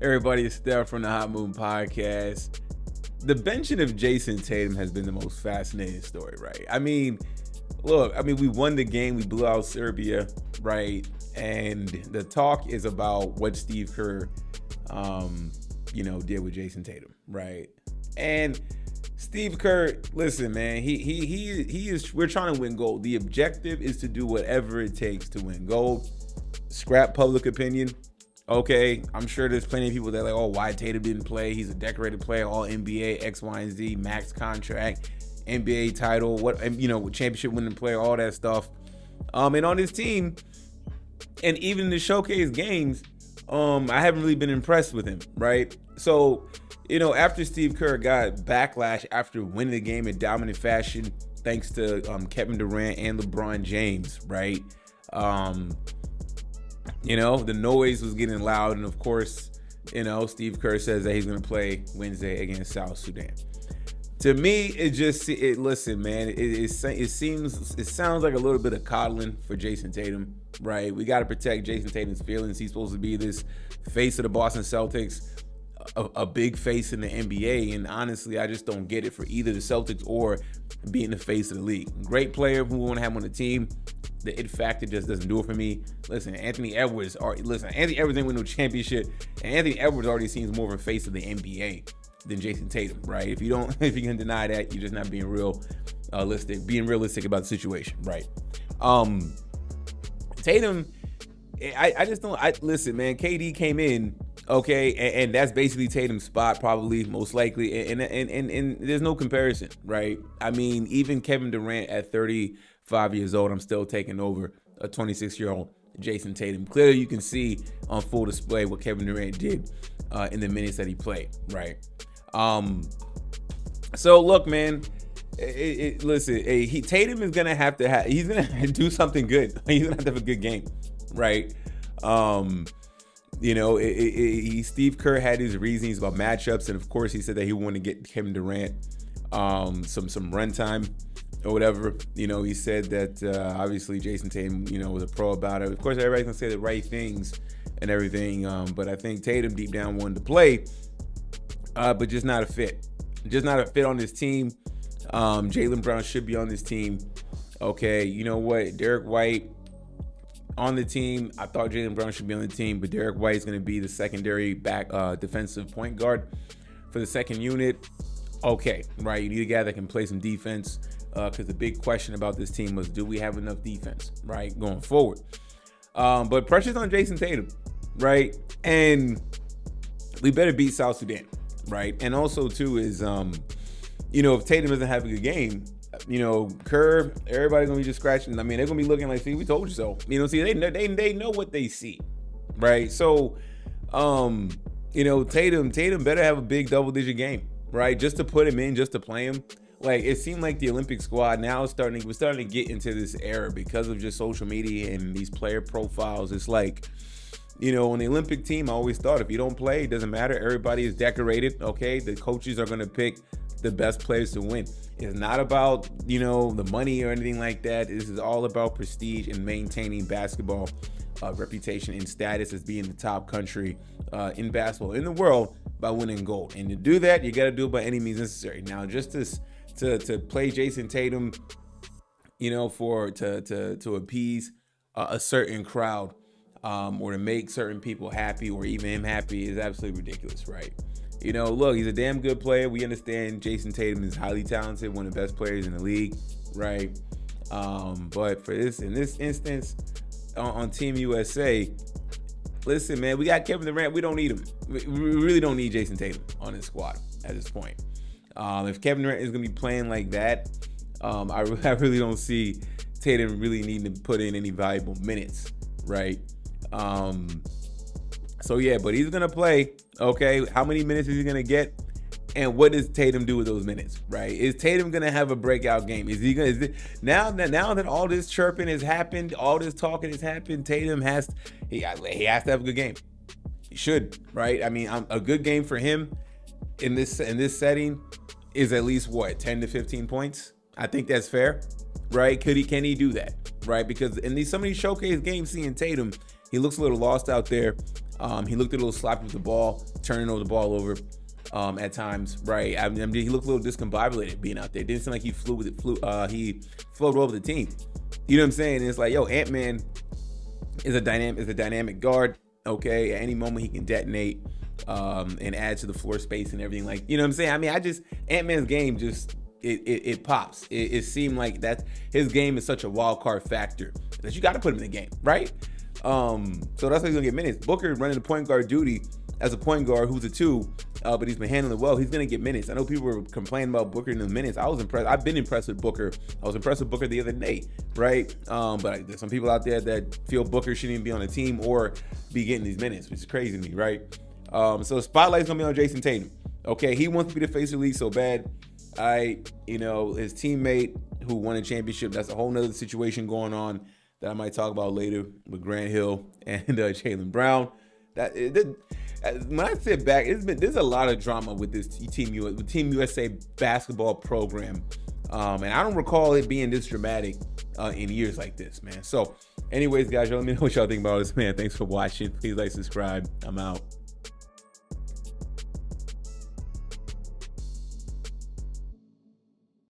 Everybody, it's Steph from the Hot Moon Podcast. The benching of Jayson Tatum has been the most fascinating story, right? We won the game. We blew out Serbia, right? And the talk is about what Steve Kerr, did with Jayson Tatum, right? And Steve Kerr, listen, man, he is. We're trying to win gold. The objective is to do whatever it takes to win gold. Scrap public opinion. Okay, I'm sure there's plenty of people that are like, oh, why Tatum didn't play? He's a decorated player, all NBA, X, Y, and Z, max contract, NBA title, championship winning player, all that stuff. And on his team, and even in the showcase games, I haven't really been impressed with him, right? So, after Steve Kerr got backlash after winning the game in dominant fashion, thanks to Kevin Durant and LeBron James, right? The noise was getting loud, and of course, Steve Kerr says that he's going to play Wednesday against South Sudan. To me, listen, man, it sounds like a little bit of coddling for Jayson Tatum, right? We got to protect Jayson Tatum's feelings. He's supposed to be this face of the Boston Celtics, a big face in the NBA, and honestly, I just don't get it for either the Celtics or being the face of the league. Great player who we want to have on the team. The it factor just doesn't do it for me. Listen, Anthony Edwards ain't win no championship, and Anthony Edwards already seems more of a face of the NBA than Jayson Tatum, right? If you can deny that, you're just not being realistic about the situation, right? Tatum, I just don't. Listen, man. KD came in, okay, and that's basically Tatum's spot, probably, most likely, and there's no comparison, right? I mean, even Kevin Durant at 35 years old, I'm still taking over a 26-year-old Jayson Tatum. Clearly, you can see on full display what Kevin Durant did in the minutes that he played, right? So look, man. Tatum is gonna have to he's gonna do something good. He's gonna have to have a good game, right? Steve Kerr had his reasons about matchups, and of course, he said that he wanted to get Kevin Durant some run time or whatever. He said that obviously Jayson Tatum, was a pro about it. Of course, everybody's gonna say the right things and everything, but I think Tatum deep down wanted to play. But just not a fit. Just not a fit on this team. Jaylen Brown should be on this team. Okay, you know what? Derek White on the team. I thought Jaylen Brown should be on the team, but Derek White is going to be the secondary back defensive point guard for the second unit. Okay, right. You need a guy that can play some defense because the big question about this team was, do we have enough defense, right, going forward? But pressure's on Jayson Tatum, right? And we better beat South Sudan. Right. And also, too, is, if Tatum doesn't have a good game, Kerr, everybody's going to be just scratching. I mean, they're going to be looking like, see, we told you so. They know what they see. Right. So, Tatum better have a big double-digit game. Right. Just to put him in, just to play him. Like, it seemed like the Olympic squad now we're starting to get into this era because of just social media and these player profiles. It's like, on the Olympic team, I always thought if you don't play, it doesn't matter. Everybody is decorated, okay? The coaches are going to pick the best players to win. It's not about, the money or anything like that. This is all about prestige and maintaining basketball reputation and status as being the top country in basketball in the world by winning gold. And to do that, you got to do it by any means necessary. Now, just to play Jayson Tatum, to appease a certain crowd, or to make certain people happy or even him happy is absolutely ridiculous, right? Look, he's a damn good player. We understand Jayson Tatum is highly talented, one of the best players in the league, right? But in this instance, on Team USA, listen, man, we got Kevin Durant. We don't need him. We really don't need Jayson Tatum on this squad at this point. If Kevin Durant is going to be playing like that, I really don't see Tatum really needing to put in any valuable minutes, right? But he's gonna play. Okay, how many minutes is he gonna get, and what does Tatum do with those minutes? Right? Is Tatum gonna have a breakout game? Now that all this chirping has happened, all this talking has happened, Tatum has to have a good game. He should, right? I mean, a good game for him in this setting is at least 10 to 15 points. I think that's fair, right? Can he do that, right? Because in some of these showcase games, seeing Tatum, he looks a little lost out there. He looked a little sloppy with the ball, turning over the ball over at times, right? I mean, he looked a little discombobulated being out there. It didn't seem like he he flowed well with the team. You know what I'm saying? And it's like, yo, Ant-Man is a dynamic guard. Okay, at any moment he can detonate and add to the floor space and everything. Like, you know what I'm saying? I mean, Ant-Man's game just it pops. It seemed like that his game is such a wild card factor that you got to put him in the game, right? So that's why he's gonna get minutes. Booker running the point guard duty as a point guard who's a 2, but he's been handling it well. He's gonna get minutes. I know people were complaining about Booker in the minutes. I was impressed. I've been impressed with Booker. I was impressed with Booker the other day, right? But there's some people out there that feel Booker shouldn't even be on the team or be getting these minutes, which is crazy to me, right? So the spotlight's gonna be on Jayson Tatum. Okay, he wants to be the face of the league so bad. His teammate who won a championship, that's a whole nother situation going on that I might talk about later with Grant Hill and Jaylen Brown. When I sit back, there's a lot of drama with this Team USA basketball program, and I don't recall it being this dramatic in years like this, man. So, anyways, guys, let me know what y'all think about this, man. Thanks for watching. Please like, subscribe. I'm out.